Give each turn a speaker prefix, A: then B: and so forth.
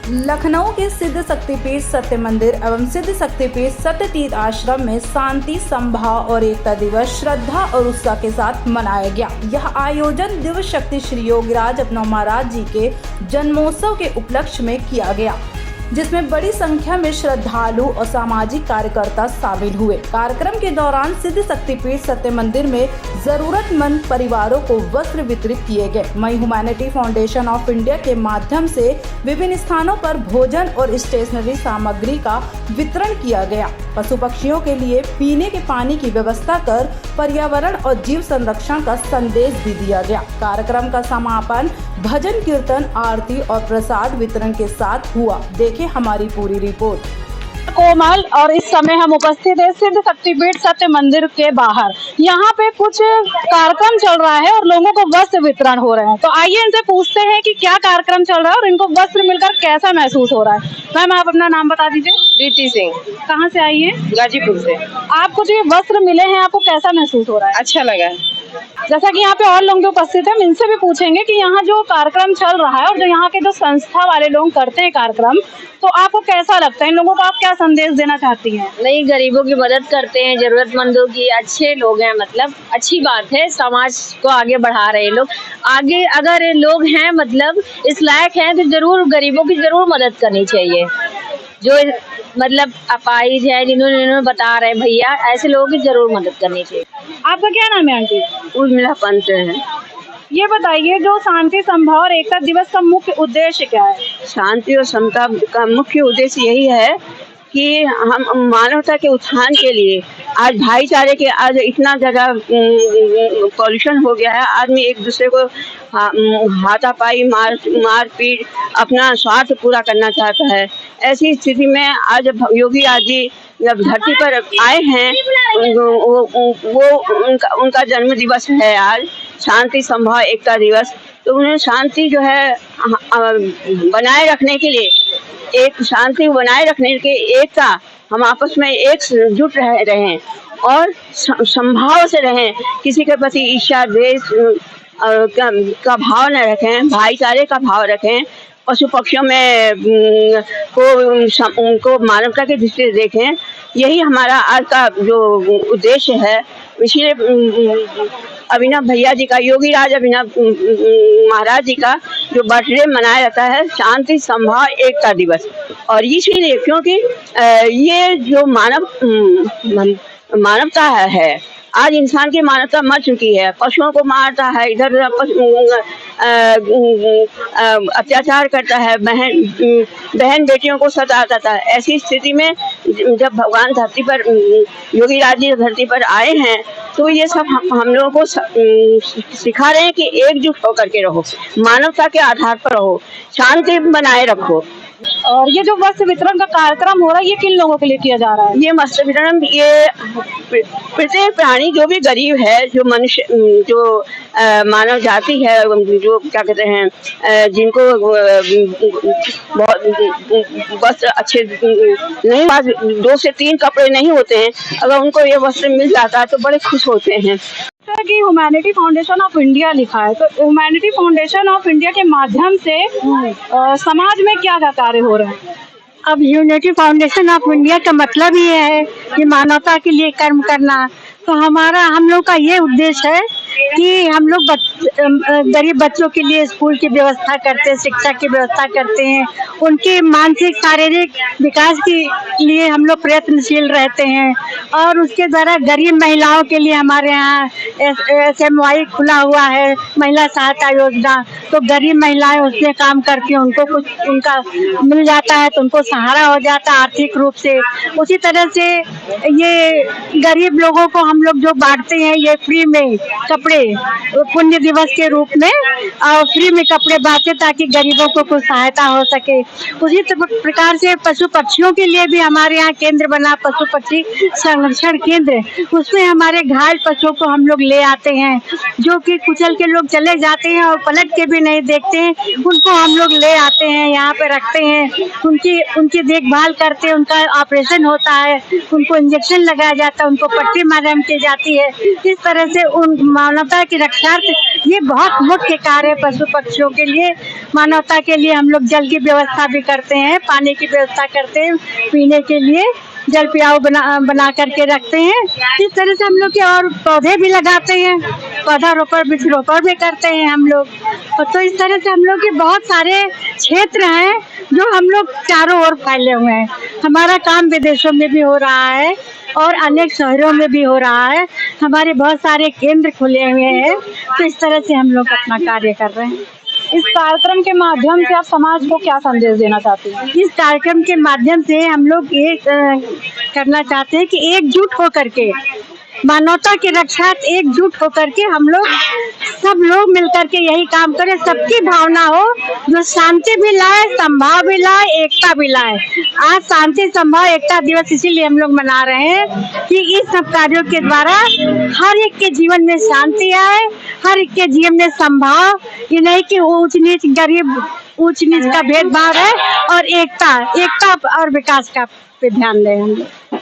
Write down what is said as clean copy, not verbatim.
A: लखनऊ के सिद्ध शक्तिपीठ सत्य मंदिर एवं सिद्ध शक्तिपीठ सत्य तीर्थ आश्रम में शांति समभाव और एकता दिवस श्रद्धा और उत्साह के साथ मनाया गया। यह आयोजन दिवस शक्ति श्री योगीराज अपना महाराज जी के जन्मोत्सव के उपलक्ष्य में किया गया, जिसमें बड़ी संख्या में श्रद्धालु और सामाजिक कार्यकर्ता शामिल हुए। कार्यक्रम के दौरान सिद्ध शक्तिपीठ सत्य मंदिर में जरूरतमंद परिवारों को वस्त्र वितरित किए गए। वहीं ह्यूमैनिटी फाउंडेशन ऑफ इंडिया के माध्यम से विभिन्न स्थानों पर भोजन और स्टेशनरी सामग्री का वितरण किया गया। पशु पक्षियों के लिए पीने के पानी की व्यवस्था कर पर्यावरण और जीव संरक्षण का संदेश भी दिया गया। कार्यक्रम का समापन भजन कीर्तन आरती और प्रसाद वितरण के साथ हुआ। देखिए हमारी पूरी रिपोर्ट।
B: कोमल और इस समय हम उपस्थित हैं सिद्ध शक्तिपीठ सत्य मंदिर के बाहर। यहाँ पे कुछ कार्यक्रम चल रहा है और लोगों को वस्त्र वितरण हो रहे हैं, तो आइए इनसे पूछते हैं कि क्या कार्यक्रम चल रहा है और इनको वस्त्र मिलकर कैसा महसूस हो रहा है। मैम, आप अपना नाम बता दीजिए।
C: प्रीति सिंह।
B: कहाँ से आई है?
C: गाजीपुर से।
B: आपको जो ये वस्त्र मिले हैं, आपको कैसा महसूस हो रहा है?
C: अच्छा लगा।
B: जैसा कि यहाँ पे और लोग जो उपस्थित हैं, हम इनसे भी पूछेंगे कि यहाँ जो कार्यक्रम चल रहा है और जो यहाँ के जो संस्था वाले लोग करते हैं कार्यक्रम, तो आपको कैसा लगता है? इन लोगों को आप क्या संदेश देना चाहती हैं?
D: नहीं, गरीबों की मदद करते हैं, जरूरतमंदों की, अच्छे लोग हैं, मतलब अच्छी बात है। समाज को आगे बढ़ा रहे लोग। आगे अगर लोग हैं मतलब इस लायक हैं तो जरूर गरीबों की जरूर मदद करनी चाहिए। जो मतलब अपाहिज है, जिन्होंने बता रहे भैया, ऐसे लोगों की जरूर मदद करनी चाहिए।
B: आपका क्या नाम है आंटी?
D: उर्मिला पंत है।
B: ये बताइए, जो शांति समभाव और एकता दिवस का मुख्य उद्देश्य क्या है?
C: शांति और समता का मुख्य उद्देश्य यही है कि हम मानवता के उत्थान के लिए, आज भाईचारे के, आज इतना ज़्यादा पॉल्यूशन हो गया है, आदमी एक दूसरे को हाथापाई मारपीट अपना स्वार्थ पूरा करना चाहता है। ऐसी स्थिति में आज योगी आज जी जब धरती पर आए हैं, वो उनका जन्म दिवस है आज, शांति समभाव एकता दिवस। तो उन्हें शांति जो है बनाए रखने के लिए, एक शांति बनाए रखने के एकता, हम आपस में एकजुट रहें और समभाव से रहें, किसी के प्रति ईर्ष्या द्वेष का भाव न रखें, भाईचारे का भाव रखें, पशु पक्षियों में उनको मानवता की दृष्टि से देखें। यही हमारा आज का जो उद्देश्य है। इसीलिए अभिनव भैया जी का, योगीराज अभिनव महाराज जी का जो बर्थडे मनाया जाता है, शांति समभाव एकता दिवस। और इसीलिए क्योंकि ये जो मानवता है, आज इंसान की मानवता मर चुकी है। पशुओं को मारता है, इधर अत्याचार करता है, बहन बेटियों को सताता है। ऐसी स्थिति में जब भगवान धरती पर, योगीराज जी धरती पर आए हैं, तो ये सब हम लोगों को सिखा रहे हैं कि एकजुट होकर के रहो, मानवता के आधार पर रहो, शांति बनाए रखो।
B: और ये जो वस्त्र वितरण का कार्यक्रम हो रहा है, ये किन लोगों के लिए किया जा रहा है?
C: ये वस्त्र वितरण, ये प्रत्येक प्राणी जो भी गरीब है, जो मनुष्य, जो मानव जाति है, जो क्या कहते हैं, जिनको बहुत वस्त्र अच्छे नहीं, 2 से 3 कपड़े नहीं होते हैं, अगर उनको ये वस्त्र मिल जाता है तो बड़े खुश होते हैं।
B: कि ह्यूमैनिटी फाउंडेशन ऑफ इंडिया लिखा है, तो ह्यूमैनिटी फाउंडेशन ऑफ इंडिया के माध्यम से समाज में क्या क्या कार्य हो रहे हैं?
E: अब यूनिटी फाउंडेशन ऑफ इंडिया का मतलब ये है कि मानवता के लिए कर्म करना। तो हम लोग का ये उद्देश्य है कि हम लोग गरीब बच्चों के लिए स्कूल की व्यवस्था करते हैं, शिक्षा की व्यवस्था करते हैं, उनके मानसिक शारीरिक विकास के लिए हम लोग प्रयत्नशील रहते हैं। और उसके द्वारा गरीब महिलाओं के लिए हमारे यहाँ SMY खुला हुआ है, महिला सहायता योजना। तो गरीब महिलाएं उसमें काम करती हैं, उनको कुछ उनका मिल जाता है तो उनको सहारा हो जाता है आर्थिक रूप से। उसी तरह से ये गरीब लोगों को हम लोग जो बांटते हैं, ये फ्री में कपड़े पुण्य दिवस के रूप में और फ्री में कपड़े बांटे ताकि गरीबों को कुछ सहायता हो सके। उसी प्रकार से पशु पक्षियों के लिए भी हमारे यहाँ केंद्र बना, पशु पक्षी संरक्षण केंद्र। उसमें हमारे घायल पशुओं को हम लोग ले आते हैं, जो कि कुचल के लोग चले जाते हैं और पलट के भी नहीं देखते हैं, उनको हम लोग ले आते हैं, यहाँ पे रखते हैं, उनकी देखभाल करते हैं, उनका ऑपरेशन होता है, उनको इंजेक्शन लगाया जाता है, उनको पट्टी मारम की जाती है। इस तरह से उन मानवता की रक्षार्थ ये बहुत मुख्य कार्य है पशु पक्षियों के लिए, मानवता के लिए। हम लोग जल की व्यवस्था भी करते हैं, पानी की व्यवस्था करते हैं, पीने के लिए जल पियाऊ बना करके रखते हैं। इस तरह से हम लोग के और पौधे भी लगाते हैं, पौधारोपण वृक्षरोपण भी करते हैं हम लोग। और तो इस तरह से हम लोग के बहुत सारे क्षेत्र हैं जो हम लोग चारों ओर फैले हुए हैं। हमारा काम विदेशों में भी हो रहा है और अनेक शहरों में भी हो रहा है। हमारे बहुत सारे केंद्र खुले हुए हैं, तो इस तरह से हम लोग अपना कार्य कर रहे हैं।
B: इस कार्यक्रम के माध्यम से आप समाज को क्या संदेश देना चाहती हैं?
E: इस कार्यक्रम के माध्यम से हम लोग ये करना चाहते हैं कि एकजुट होकर के मानवता की रक्षा, एकजुट होकर के हम लोग सब लोग मिलकर के यही काम करें। सबकी भावना हो जो शांति भी लाए, संभाव भी लाए, एकता भी लाए। आज शांति संभाव एकता दिवस इसीलिए हम लोग मना रहे हैं कि इस सब कार्यों के द्वारा हर एक के जीवन में शांति आए, हर एक के जीवन में संभाव, ये नहीं कि ऊंच नीच गरीब ऊंच नीच का भेदभाव है, और एकता और विकास का पे ध्यान दें हम लोग।